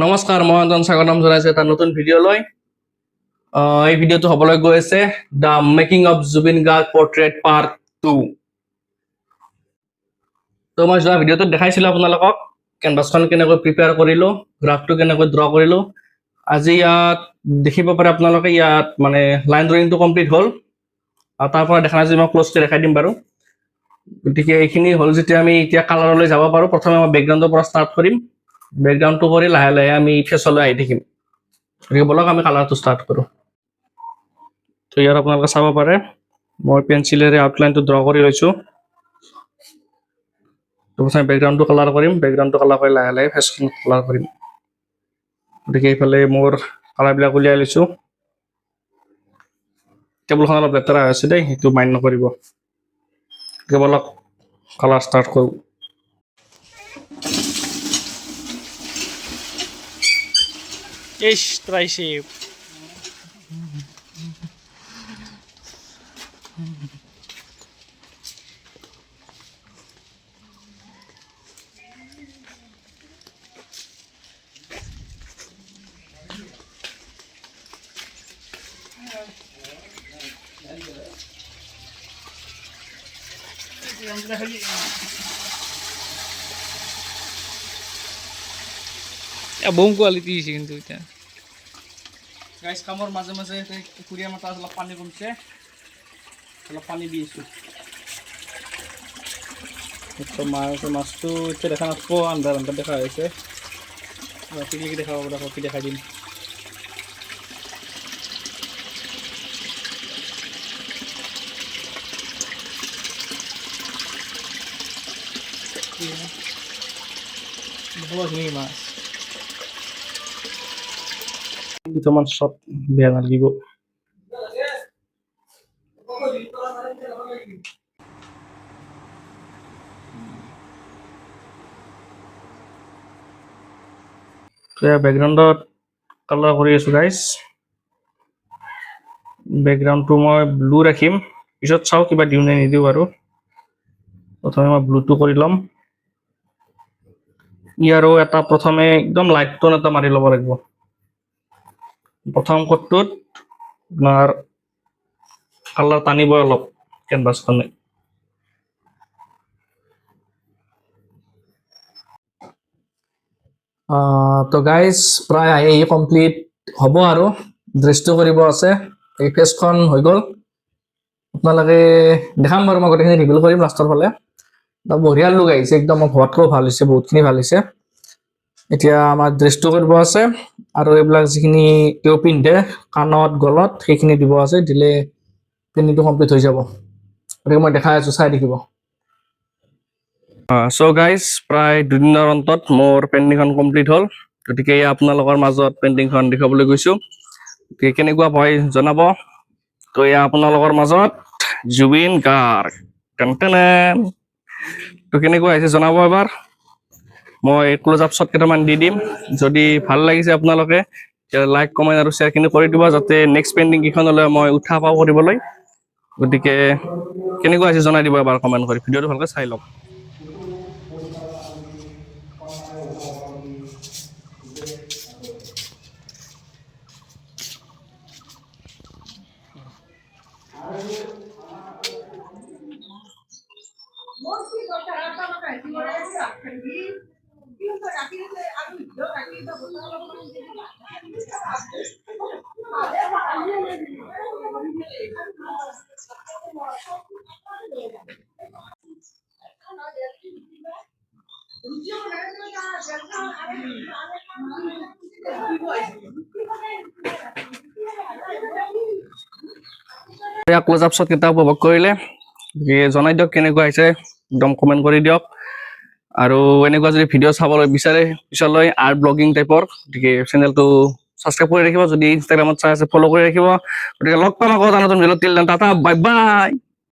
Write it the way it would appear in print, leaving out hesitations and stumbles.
নমস্কাৰ, মই অঞ্জন স্বাগতম জনাইছো এটা নতুন ভিডিঅ'লৈ। এই ভিডিঅ'টো হ'বলৈ গৈ আছে the making of Zubeen Garg portrait part 2। তো মই যোৱা ভিডিঅ'টোত দেখাইছিলোঁ আপোনালোকক কেনভাছখন কেনেকৈ প্ৰিপেয়াৰ কৰিলোঁ, গ্ৰাফটো কেনেকৈ ড্ৰ কৰিলোঁ। আজি ইয়াত দেখিব পাৰে আপোনালোকে, ইয়াত মানে লাইন ড্ৰয়িংটো কমপ্লিট হ'ল আৰু তাৰ পৰা দেখা নাই যদি মই ক্ল'জকৈ দেখাই দিম বাৰু। গতিকে এইখিনি হ'ল যেতিয়া আমি এতিয়া কালাৰলৈ যাব পাৰোঁ। প্ৰথমে মই বেকগ্ৰাউণ্ডৰ পৰা ষ্টাৰ্ট কৰিম, বেকগ্ৰাউণ্ডটো কৰি লাহে লাহে আমি ফেচলৈ আহি থাকিম। গতিকে বলক আমি কালাৰটো ষ্টাৰ্ট কৰোঁ। তো ইয়াত আপোনালোকে চাব পাৰে মই পেঞ্চিলেৰে আউটলাইনটো ড্ৰ কৰি লৈছোঁ। তো প্ৰথমে বেকগ্ৰাউণ্ডটো কালাৰ কৰিম, বেকগ্ৰাউণ্ডটো কালাৰ কৰি লাহে লাহে ফেচখন কালাৰ কৰিম। গতিকে এইফালে মোৰ কালাৰবিলাক উলিয়াই লৈছোঁ। টেবুলখন অলপ লেতেৰা হৈ আছে দেই, সেইটো মাইণ্ড নকৰিব। গতিকে বলক কালাৰ ষ্টাৰ্ট কৰোঁ। Tricep. Bom quality sih কিন্তু এটা গাইজ কামৰ মাজে মাজে পুখুৰীয়া মাছ অলপ পানী কমিছে, অলপ পানী দি আছোঁ। মাছটো এতিয়া দেখা নাপাব, আন্ধাৰ আন্ধাৰ দেখা হৈছে। ৰাতিলৈকে দেখাব পৰা কি দেখাই দিম। মাছ কিছুমান শ্বট বেয়া নালাগিব। বেকগ্ৰাউণ্ডত কালাৰ কৰি আছোঁ গাইজ। বেকগ্ৰাউণ্ডটো মই ব্লু ৰাখিম, পিছত চাওঁ কিবা দিওঁ নে নিদিওঁ বাৰু। প্ৰথমে মই ব্লুটো কৰি ল'ম। ইয়াৰো এটা প্ৰথমে একদম লাইট টোন এটা মাৰি ল'ব লাগিব। প্ৰথম কোটটোত আপোনাৰ কালাৰ টানিব অলপ কেনভাছখনে। তো গাইজ প্ৰায় আহি কমপ্লিট হ'ব আৰু ড্ৰেছটো কৰিব আছে। এই ফেচখন হৈ গ'ল। আপোনালোকে দেখাম বাৰু, মই গোটেইখিনি ৰিভিল কৰিম লাষ্টৰ ফালে। বঢ়িয়া লুক আহিছে একদম, মই ভবাতকৈও ভাল হৈছে, বহুতখিনি ভাল হৈছে। এতিয়া আমাৰ ড্ৰেছটো কৰিব আছে আৰু এইবিলাক যিখিনি তেওঁ পিন্ধে কাণত গলত সেইখিনি দিব আছে, দিলে পেইণ্টিংটো কমপ্লিট হৈ যাব। গতিকে মই দেখাই আছোঁ, চাই থাকিব। চ' গাইজ প্ৰায় দুদিনৰ অন্তত মোৰ পেইণ্টিংখন কমপ্লিট হ'ল। গতিকে আপোনালোকৰ মাজত পেইণ্টিংখন দেখুৱাবলৈ গৈছোঁ। গতিকে কেনেকুৱা হয় জনাব। তো এয়া আপোনালোকৰ মাজত জুবিন গাৰ্গ। তো কেনেকুৱা আহিছে জনাব এবাৰ। মই ক্ল'জ আপ শ্বট কেইটামান দি দিম। যদি ভাল লাগিছে আপোনালোকে লাইক কমেণ্ট আৰু শ্বেয়াৰখিনি কৰি দিব, যাতে নেক্সট পেইণ্টিং কেইখনলৈ মই উৎসাহ পাওঁ কৰিবলৈ। গতিকে কেনেকুৱা হৈছে জনাই দিব এবাৰ কমেণ্ট কৰি। ভিডিঅ'টো ভালকৈ চাই লওক। ক্ল'জ আপ শ্বট কেইটা উপভোগ কৰিলে জনাই দিয়ক কেনেকুৱা হৈছে, একদম কমেণ্ট কৰি দিয়ক। আৰু এনেকুৱা যদি ভিডিঅ' চাবলৈ বিচাৰে পিছলৈ আৰ্ট ব্লগিং টাইপৰ, গতিকে চেনেলটো ছাবস্ক্ৰাইব কৰি ৰাখিব। যদি ইনষ্টাগ্ৰামত চাই আছে ফ'ল' কৰি ৰাখিব। গতিকে লগ পাম আকৌ নতুন ভিডিঅ'ত। Till then Tata, bye bye.